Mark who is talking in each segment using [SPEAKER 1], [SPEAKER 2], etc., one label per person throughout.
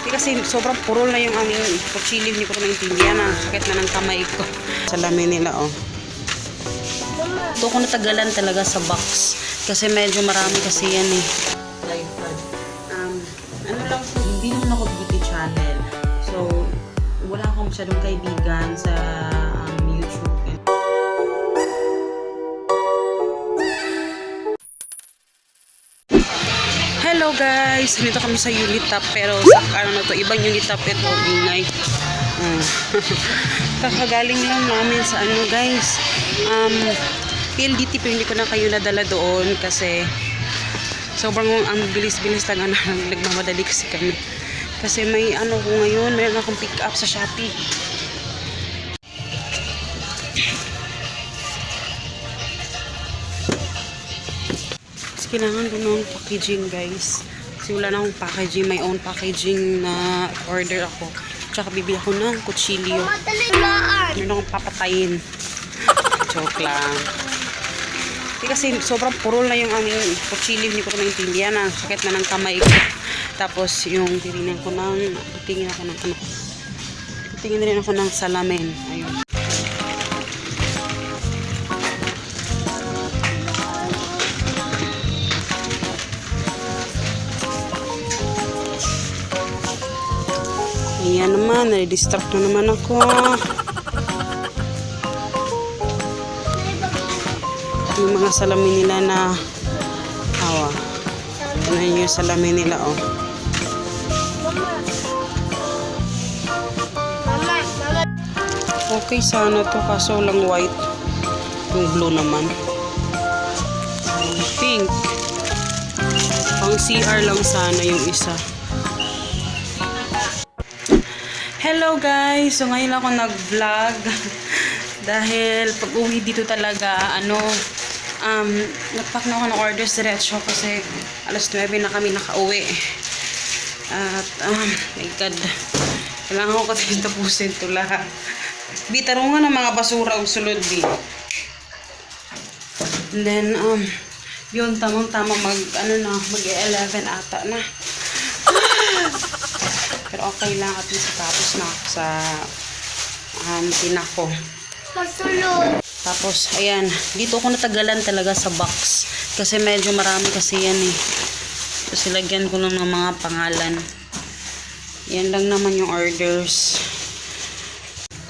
[SPEAKER 1] Kasi sobrang purol na yung aming kutsilyo. Hindi ko na maintindihan. Ang sakit na ng kamay ko. Salamin nila, oh. Ito ko natagalan talaga sa box. Kasi medyo marami kasi yan eh. Tripod. Ano lang po, hindi naman ako beauty channel. So, wala akong masyadong kaibigan sa YouTube. Hello guys! Dito kami sa Unitap. Pero sa ano na to, ibang Unitap ito. Ingay. Kakagaling lang namin sa ano guys. PLDT pero hindi ko na kayo nadala doon kasi sobrang ang bilis-bilis lang nagmamadali kasi kami. Kasi may ano ko ngayon, mayroon akong pick up sa Shopee. Kasi kailangan ko ng packaging guys. Kasi wala na akong packaging, my own packaging na order ako. Tsaka bibili ako ng kutsilyo. Meron akong papatayin. Joke lang. Kasi sobrang purol na yung aming kutsilyo. Hindi ko na maintindihan. Ang sakit na ng kamay ko. Tapos yung titingin ako ng titingin rin ako ng salamin. Ayun. Ayan naman, nare-distract na naman ako. Yung mga salamin nila na awa. Ano yung salamin nila, oh. Okay sana to, kaso lang white. Yung blue naman. Pink. Pang CR lang sana yung isa. Hello guys! So ngayon ako nag-vlog. Dahil pag uwi dito talaga, nagpack na ako ng orders diretso kasi alas 9 na kami nakauwi. At, my God. Kailangan ko kasi tapusin ito lahat. Bitarungan ng mga basura o sulod di. And then, yun, tamang-tamang mag-11 ata na. Pero okay lang at least tapos na ako sa tinako. Tapos, ayan, dito ako natagalan talaga sa box. Kasi medyo marami kasi yan eh. Tapos ilagyan ko lang ng mga pangalan. Yan lang naman yung orders.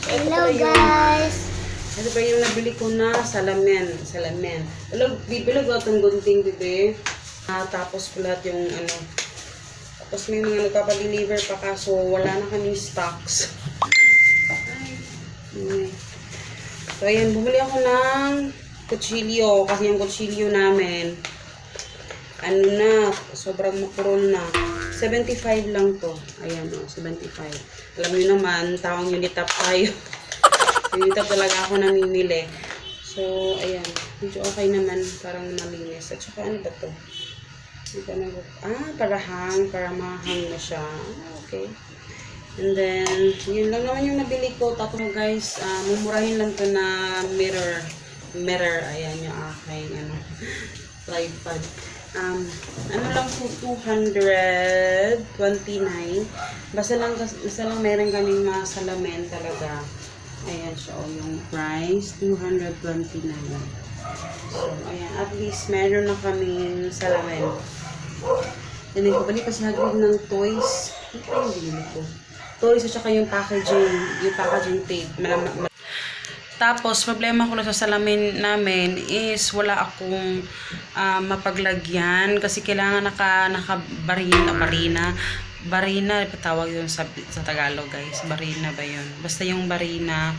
[SPEAKER 2] Hello guys!
[SPEAKER 1] Ito pa yung nabili ko na salamin. Bibilag ko itong gunting, bebe. Tapos ko lahat yung tapos may mga nagpapadeliver pa kaso wala na kaming stocks. So ayan, bumili ako ng kutsilyo kasi yung kutsilyo namin sobrang mapurol na. 75 lang to. Ayan o, 75. Alam niyo naman, taong Unitap tayo. Unitap talaga ako namimili. So, ayan. Medyo okay naman. Parang malinis. At saka ano ba to? Para mahang na siya. Okay. And then, yun lang naman yung nabili ko. Tapos guys, mumurahin lang to na mirror. Ayan yung aking tripod. Lang po 229. Basta lang meron kaming mga salamin talaga. Ayan siya, yung price 229. So, ayan, at least meron na kaming salamin. Then ko balik kasi hagrid ng toys. Ano yung binili ko? Toys at saka yung packaging tape. Tapos, problema ko lang sa salamin namin is wala akong mapaglagyan kasi kailangan barina, patawag yun sa Tagalog guys. Barina ba yun? Basta yung barina,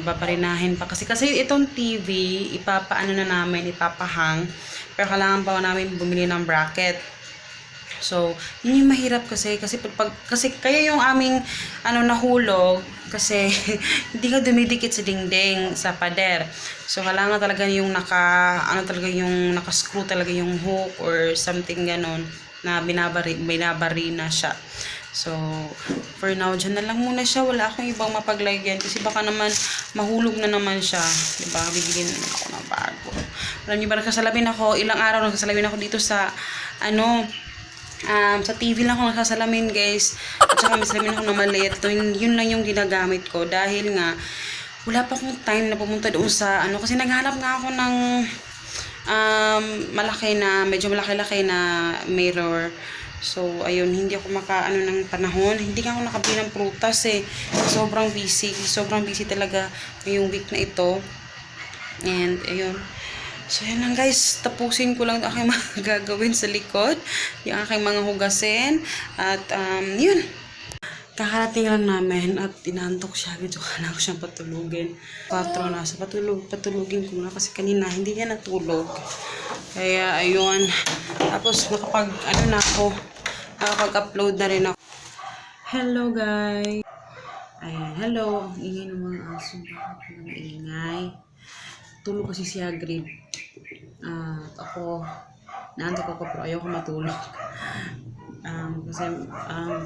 [SPEAKER 1] babarinahin pa. Kasi itong TV, ipapahang. Pero kailangan pa namin bumili ng bracket. So, yun yung mahirap kasi kaya yung aming nahulog kasi hindi ka dumidikit sa dingding sa pader. So, kailangan talaga yung naka-screw talaga yung hook or something ganon na binabarina siya. So, for now, dyan na lang muna siya. Wala akong ibang mapaglagyan kasi baka naman mahulog na naman siya. Diba? Bibigyan naman ako ng bago. Alam niyo ba, ilang araw nagkasalamin ako dito sa Sa TV lang ako nakasalamin guys. At saka may salamin ako na maliit. Yun lang yung ginagamit ko. Dahil nga, wala pa akong time na pumunta doon sa ano. Kasi naghanap nga ako ng medyo malaki-laki na mirror. So, ayun, hindi ako makaano ng panahon. Hindi nga ako nakabili ng prutas eh. Sobrang busy talaga ngayong week na ito. And, ayun. So, yan lang guys. Tapusin ko lang ang aking mga gagawin sa likod. Yung aking mga hugasin. At, yun. Kakarating lang namin at inantok siya. Medyo kailangan ko siyang patulugin. 4 na. So, patulugin ko muna kasi kanina hindi niya natulog. Kaya, ayun. Tapos, nakapag-upload na rin ako. Hello, guys. Ayan, hello. Ang ingay ng mga aso. Bakit ang ingay? Tulog kasi si Hagrid. Ako, naantok ako pero ayoko matulog. Kasi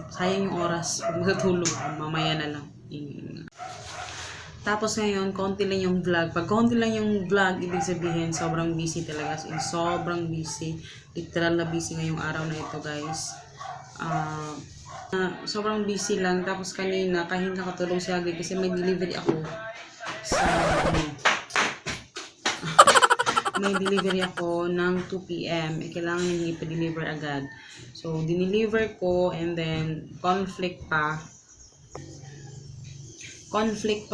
[SPEAKER 1] sayang yung oras pag matulog mamaya na lang. Tapos ngayon, konti lang yung vlog. Pag konti lang yung vlog, ibig sabihin, sobrang busy talaga. Sobrang busy. Literal na busy ngayong araw na ito, guys. Sobrang busy lang. Tapos kanina, kahit nakatulong si Hagrid kasi may delivery ako sa may delivery ako ng 2 p.m. Kailangan yung ipa-deliver agad. So, dineliver ko and then conflict pa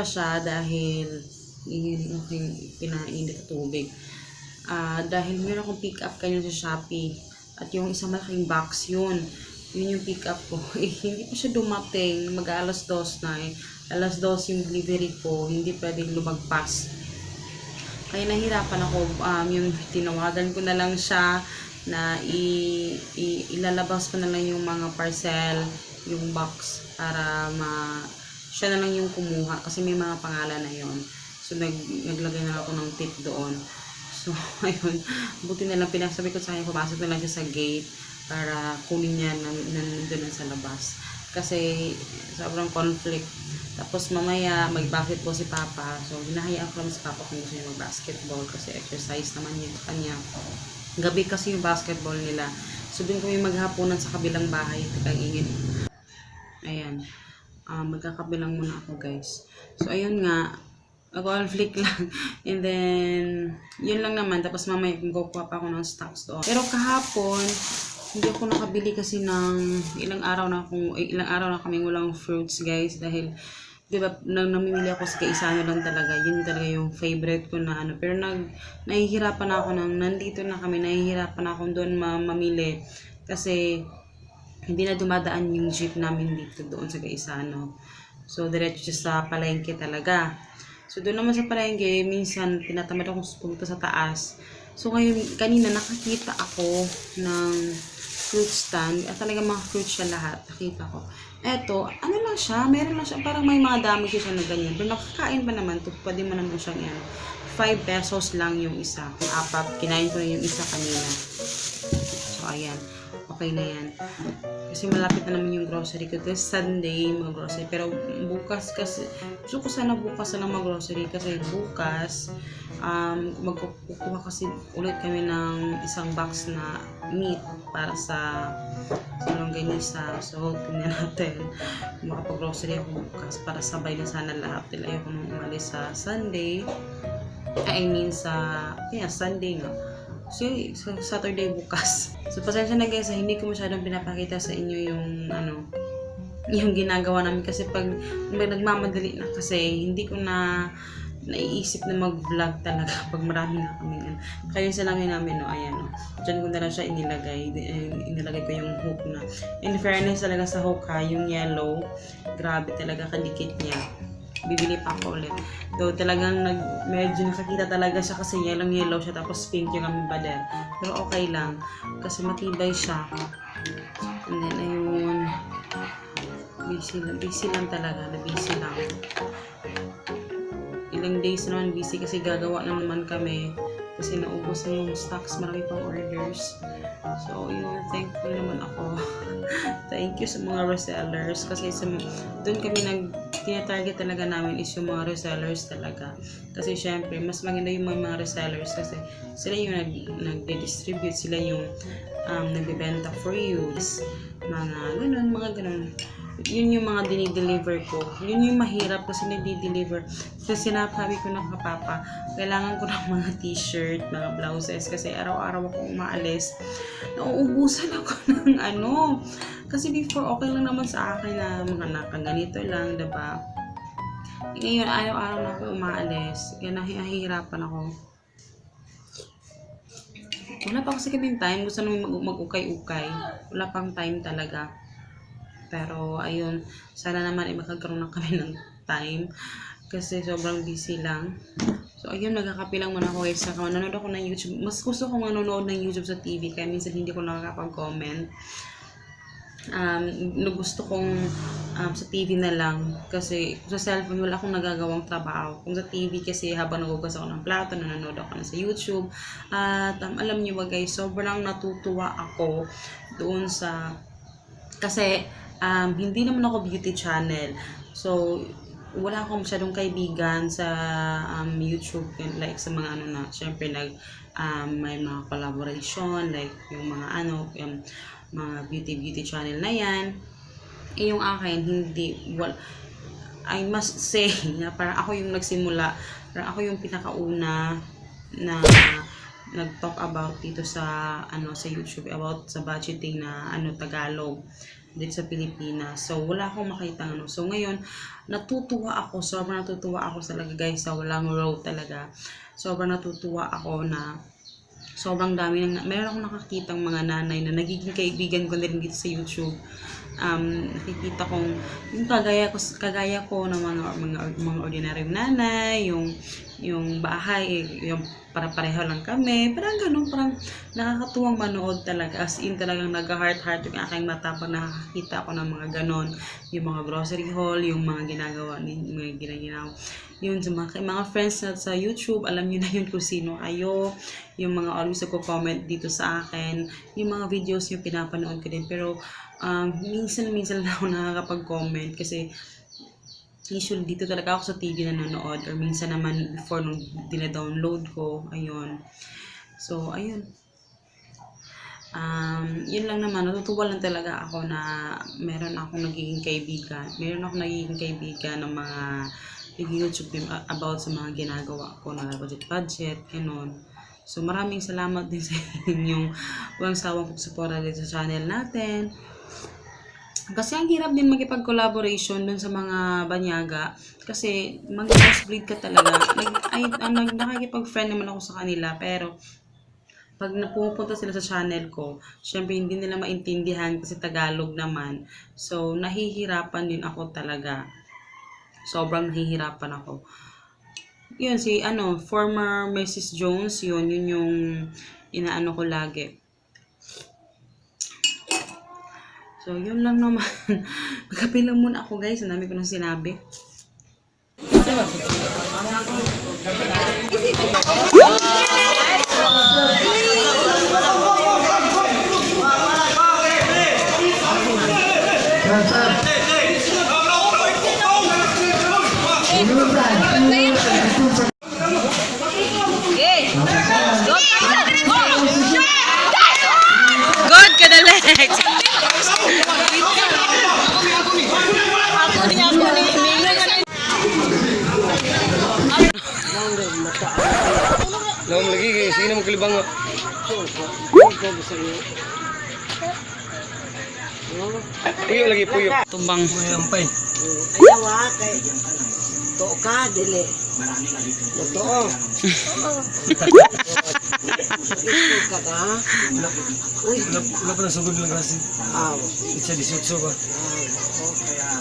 [SPEAKER 1] siya dahil yung pinainit na tubig. Dahil meron akong pick up kanina sa Shopee at yung isang malaking box yun yung pick up ko. Hindi pa siya dumating. Mag-alas 2 na eh. Alas 2 yung delivery ko. Hindi pwedeng lumagpas. Kaya nahirapan ako, yung tinawagan ko na lang siya na ilalabas ko na lang yung mga parcel, yung box para siya na lang yung kumuha kasi may mga pangalan na yon. So naglagay na ako ng tip doon. So ayun, buti na lang pinasabi ko sa kanya, pumasok na lang siya sa gate para kunin niya nandun lang sa labas. Kasi sobrang conflict. Tapos mamaya mag-basketball si Papa. So hinahayaan ko lang si Papa kung gusto niya mag-basketball kasi exercise naman yun kanya. Gabi kasi yung basketball nila. So doon kami maghapunan sa kabilang bahay. Tagaingin. Ayan. Magkakabilang muna ako guys. So ayun nga. Conflict lang. And then yun lang naman. Tapos mamaya kukuha pa ako ng stocks doon. Pero kahapon hindi ako nakabili kasi ng ilang araw na kaming walang fruits guys dahil diba namimili ako sa Kaisano lang talaga. Yun talaga yung favorite ko na ano. Pero nahihirapan ako nandito na kami, nahihirapan ako doon mamili kasi hindi na dumadaan yung jeep namin dito doon sa Kaisano. So diretso sa palengke talaga. So doon naman sa palengke, minsan tinatamad akong pumunta sa taas. So ngayon, kanina nakakita ako ng fruit stand at talaga mga fruit siya lahat. Nakita ko. Eto, ano lang siya, meron lang siya, parang may mga dami siya na ganyan. Pero nakakain pa naman, pwede mo naman siyang yan. 5 pesos lang yung isa. Kung apat, kinain ko na yung isa kanina. So, ayan. Okay na yan. Kasi malapit na naman yung grocery ko. Kasi Sunday, mga grocery. Pero bukas kasi, gusto ko sana bukas na lang mag-grocery. Kasi bukas, magkukuha kasi ulit kami ng isang box na meat para sa longganisa. So, tingnan natin. Makapag-grocery ako bukas para sabay na sana lahat. Ayoko nung umalis sa Sunday. Sunday nga. So, Saturday bukas. So, pasensya na guys, hindi ko masyadong pinapakita sa inyo yung yung ginagawa namin kasi pag nagmamadali na kasi hindi ko na naiisip na mag-vlog talaga pag marami na kami yan. Kaya yung salamin namin, ayan, dyan ko na lang siya inilagay ko yung hook na. In fairness talaga sa hook yung yellow, grabe talaga kadikit niya. Bibili pa ako ulit. Though talagang medyo nakakita talaga siya kasi yellow siya tapos pink yung aming pader. Pero okay lang kasi matibay siya. And then ayun, busy lang talaga, busy lang. Ilang days naman busy kasi gagawa na naman kami kasi naubos na yung stocks, marami pang orders. So, yun, thankful naman ako. Thank you sa mga resellers kasi doon kami tina-target talaga namin is yung mga resellers talaga. Kasi syempre, mas maganda yung mga resellers kasi sila yung nagde-distribute, sila yung nagbebenta for use. Mga ganun. Yun yung mga dinideliver ko. Yun yung mahirap kasi nagdi-deliver. Kasi sinabi ko na kapapa, kailangan ko ng mga t-shirt, mga blouses kasi araw-araw ako umaalis. Nauubusan ako ng Kasi before, okay lang naman sa akin na mga nakaganito lang, diba? Ngayon, araw-araw na ako umaalis. Kaya nahihirapan ako. Wala pa kasi kaming time. Gusto namin mag-ukay-ukay. Wala pang time talaga. Pero, ayun, sana naman ay magkakaroon na kami ng time. Kasi sobrang busy lang. So, ayun, nagkakape lang muna ako guys. Saka nanonood ako ng YouTube. Mas gusto ko manonood ng YouTube sa TV. Kaya minsan hindi ko nakakapag-comment. Gusto kong sa TV na lang. Kasi sa cellphone, wala akong nagagawang trabaho. Kung sa TV kasi habang nagugas ako ng plato, nanonood ako na sa YouTube. At alam niyo ba guys, sobrang natutuwa ako doon sa... Kasi... hindi naman ako beauty channel. So, wala akong masyadong kaibigan sa YouTube. Like sa mga syempre may mga collaboration. Like yung mga yung mga beauty channel na yan. Yung akin, hindi. I must say na parang ako yung nagsimula. Parang ako yung pinakauna na nag-talk about dito sa sa YouTube about sa budgeting na Tagalog dito sa Pilipinas. So, wala akong makita So, ngayon, sobrang natutuwa ako talaga guys sa walang row talaga. Sobrang natutuwa ako na sobrang dami meron akong nakakitang mga nanay na nagiging kaibigan ko din dito sa YouTube. Nakikita kong yung kagaya ko ng mga ordinaryong nanay, yung bahay, yung para-pareho lang kami. Parang ganun, parang nakakatuwang manood talaga. As in talagang nag-heart yung aking mata pag nakakita ako ng mga ganon. Yung mga grocery haul, yung mga ginagawa, yun sa mga friends na sa YouTube, alam niyo na yun kung sino kayo. Yung mga always nagko-comment dito sa akin. Yung mga videos yung pinapanood ko din. Pero minsan lang ako nakakapag-comment kasi usually dito talaga ako sa TV nanonood or minsan naman before nung dina-download ko, ayun. So, ayun. Yun lang naman, natutuwa lang talaga ako na meron akong nagiging kaibigan ng mga YouTube about sa mga ginagawa ko na budget, ganun. So, maraming salamat din sa inyong walang sawang pagsuporta dito sa channel natin. Kasi ang hirap din makipag-collaboration dun sa mga banyaga. Kasi mag-crossbreed ka talaga. Nakikipag-friend naman ako sa kanila. Pero, pag napupunta sila sa channel ko, syempre hindi nila maintindihan kasi Tagalog naman. So, nahihirapan din ako talaga. Sobrang nahihirapan ako. Yun, former Mrs. Jones, yun yung inaano ko lagi. So, yun lang naman. Magkape lang muna ako guys. Ang dami ko nang sinabi. Good ka na, Lex!
[SPEAKER 3] Lawan lagi kay sige na magkalibang. Puyo lagi puyo.
[SPEAKER 1] Tumbang.
[SPEAKER 3] Ampay.
[SPEAKER 2] Ayaw kay to ka dili. Totoo. Ka ka. Uy,
[SPEAKER 3] Wala pa na sugod lang kasi.
[SPEAKER 2] aw.
[SPEAKER 3] Itsa 18 ba?
[SPEAKER 2] Kaya